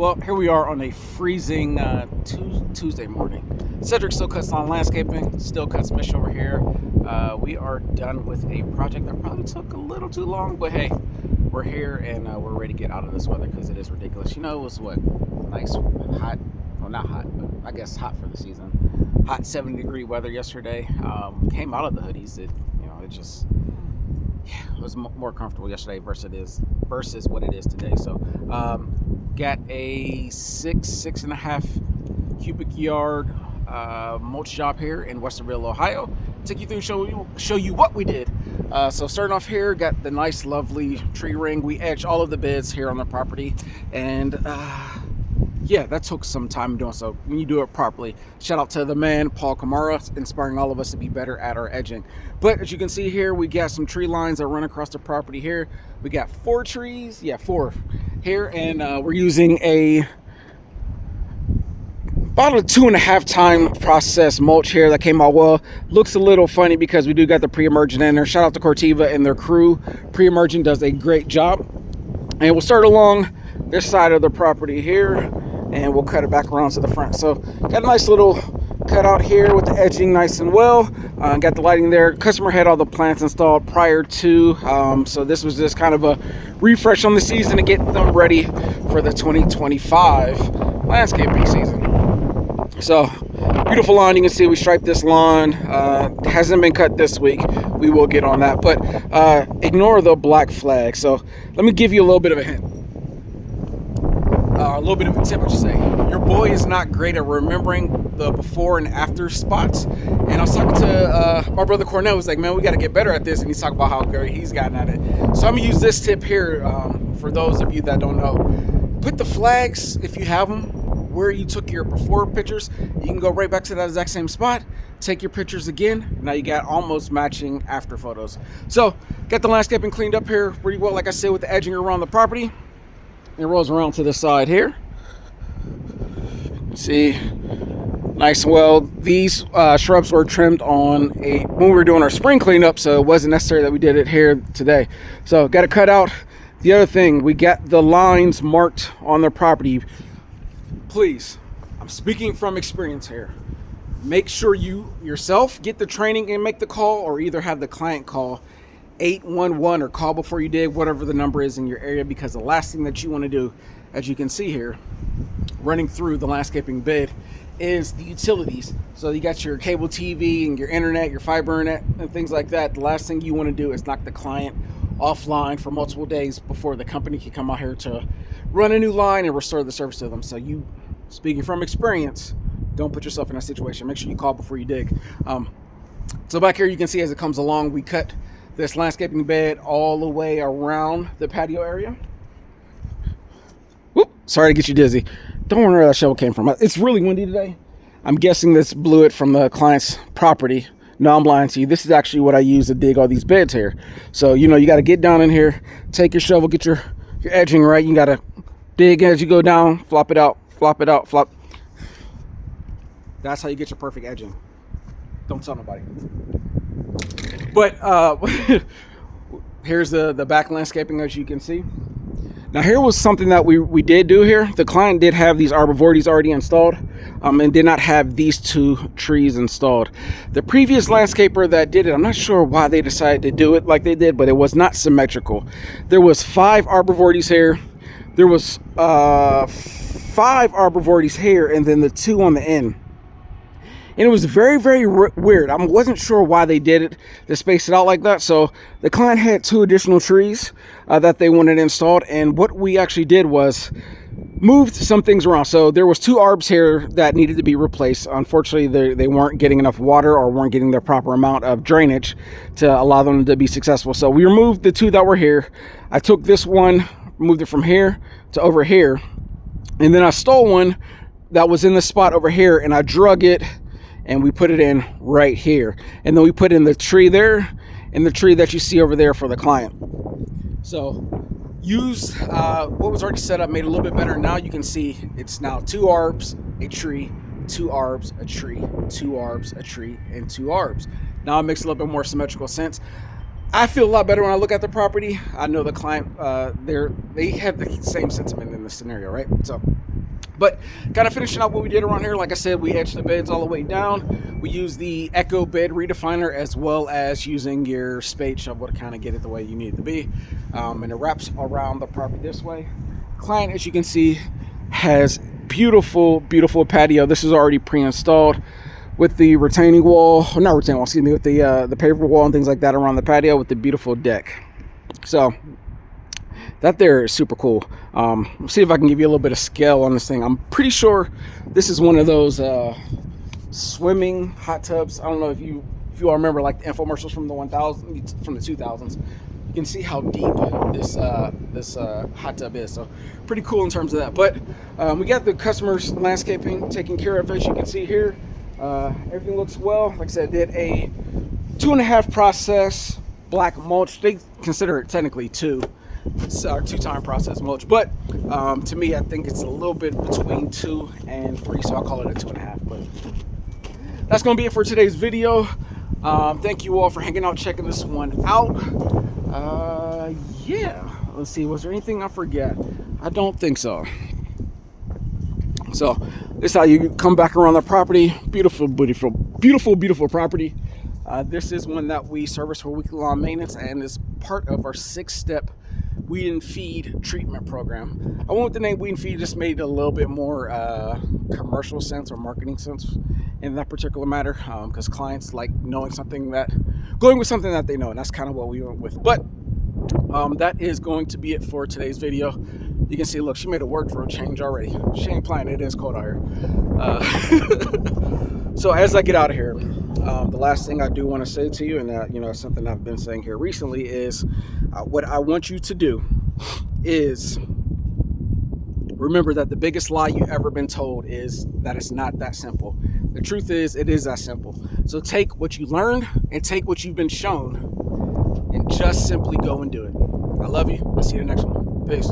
Well, here we are on a freezing Tuesday morning. Cedric Still Cuts Lawn Landscaping, Still Cuts Mish over here. We are done with a project that probably took a little too long, but hey, we're here and we're ready to get out of this weather because it is ridiculous. You know, it was what, nice, hot, well, not hot, but I guess hot for the season. Hot 70-degree weather yesterday. Came out of the hoodies. It just, yeah, it was more comfortable yesterday versus what it is today. So, got a six and a half cubic yard mulch job here in Westerville, Ohio. Take you through and show you what we did. So starting off here, got the nice, lovely tree ring. We edged all of the beds here on the property, and yeah, that took some time doing so. When you do it properly, shout out to the man Paul Kamara, inspiring all of us to be better at our edging. But as you can see here, we got some tree lines that run across the property here. We got four trees, four here, and we're using about a 2.5 time process mulch here that came out well. Looks a little funny because we do got the pre-emergent in there. Shout out to Cortiva and their crew. Pre-emergent does a great job. And we'll start along this side of the property here, and we'll cut it back around to the front. So got a nice little cutout here with the edging nice and well. Got the lighting there. Customer had all the plants installed prior to, so this was just kind of a refresh on the season to get them ready for the 2025 landscaping season. So beautiful lawn. You can see we striped this lawn. Hasn't been cut this week. We will get on that, but ignore the black flag. So let me give you a little bit of a hint. A little bit of a tip, I should say. Your boy is not great at remembering the before and after spots. And I was talking to my brother Cornell. Was like, man, we got to get better at this. And he's talking about how great he's gotten at it. So I'm going to use this tip here for those of you that don't know. Put the flags, if you have them, where you took your before pictures. You can go right back to that exact same spot. Take your pictures again. Now you got almost matching after photos. So got the landscaping cleaned up here pretty well, like I said, with the edging around the property. It rolls around to the side here. See, nice and well. These shrubs were trimmed on when we were doing our spring cleanup, so it wasn't necessary that we did it here today. So got to cut out. The other thing, we got the lines marked on the property. Please, I'm speaking from experience here. Make sure you yourself get the training and make the call, or either have the client call 811 or call before you dig, whatever the number is in your area, because the last thing that you want to do, as you can see here, running through the landscaping bed, is the utilities. So you got your cable TV and your internet, your fiber internet, and things like that. The last thing you want to do is knock the client offline for multiple days before the company can come out here to run a new line and restore the service to them. So you, speaking from experience, don't put yourself in that situation. Make sure you call before you dig. So back here you can see as it comes along, we cut this landscaping bed all the way around the patio area. Whoop, sorry to get you dizzy. Don't wonder where that shovel came from. It's really windy today. I'm guessing this blew it from the client's property. No, I'm lying to you. This is actually what I use to dig all these beds here. So, you got to get down in here, take your shovel, get your edging right. You got to dig as you go down, flop it out, flop. That's how you get your perfect edging. Don't tell nobody. But here's the back landscaping, as you can see. Now here was something that we did do here. The client did have these arborvitaes already installed and did not have these two trees installed. The previous landscaper that did it, I'm not sure why they decided to do it like they did, but it was not symmetrical. There was 5 arborvitaes here. There was 5 arborvitaes here, and then the 2 on the end. And it was very, very weird. I wasn't sure why they did it, to space it out like that. So the client had 2 additional trees that they wanted installed. And what we actually did was moved some things around. So there was 2 arbs here that needed to be replaced. Unfortunately, they weren't getting enough water or weren't getting their proper amount of drainage to allow them to be successful. So we removed the 2 that were here. I took this one, moved it from here to over here. And then I stole one that was in the spot over here, and I drug it, and we put it in right here. And then we put in the tree there and the tree that you see over there for the client. So use what was already set up, made it a little bit better. Now you can see it's now 2 arbs, a tree, 2 arbs, a tree, 2 arbs, a tree, and 2 arbs. Now it makes a little bit more symmetrical sense. I feel a lot better when I look at the property. I know the client, they have the same sentiment in the scenario, right? So But kind of finishing up what we did around here, like I said, we edged the beds all the way down. We used the Echo bed redefiner as well as using your spade shovel to kind of get it the way you need it to be. And it wraps around the property this way. Client, as you can see, has beautiful, beautiful patio. This is already pre-installed with the retaining wall, or not retaining wall, excuse me, with the paver wall and things like that around the patio with the beautiful deck. So that there is super cool. Let's see if I can give you a little bit of scale on this thing. I'm pretty sure this is one of those swimming hot tubs. I don't know if you all remember like the infomercials from the 2000s. You can see how deep this hot tub is. So pretty cool in terms of that. But we got the customer's landscaping taken care of, as you can see here. Everything looks well. Like I said, did a 2.5 process black mulch. They consider it technically 2. It's our 2-time process mulch, but to me, I think it's a little bit between 2 and 3, so I'll call it a 2.5. But that's gonna be it for today's video. Thank you all for hanging out, checking this one out. Yeah, let's see, was there anything I forget? I don't think so. So this is how you come back around the property. Beautiful, beautiful, beautiful, beautiful property. This is one that we service for weekly lawn maintenance and is part of our 6-step weed and feed treatment program. I went with the name weed and feed, just made a little bit more commercial sense or marketing sense in that particular matter, because clients like going with something that they know, and that's kind of what we went with. But that is going to be it for today's video. You can see, look, she made a wardrobe change already. She ain't playing. It is cold out here. So as I get out of here, the last thing I do want to say to you, and that something I've been saying here recently, is what I want you to do is remember that the biggest lie you've ever been told is that it's not that simple. The truth is, it is that simple. So take what you learned and take what you've been shown and just simply go and do it. I love you. I'll see you in the next one. Peace.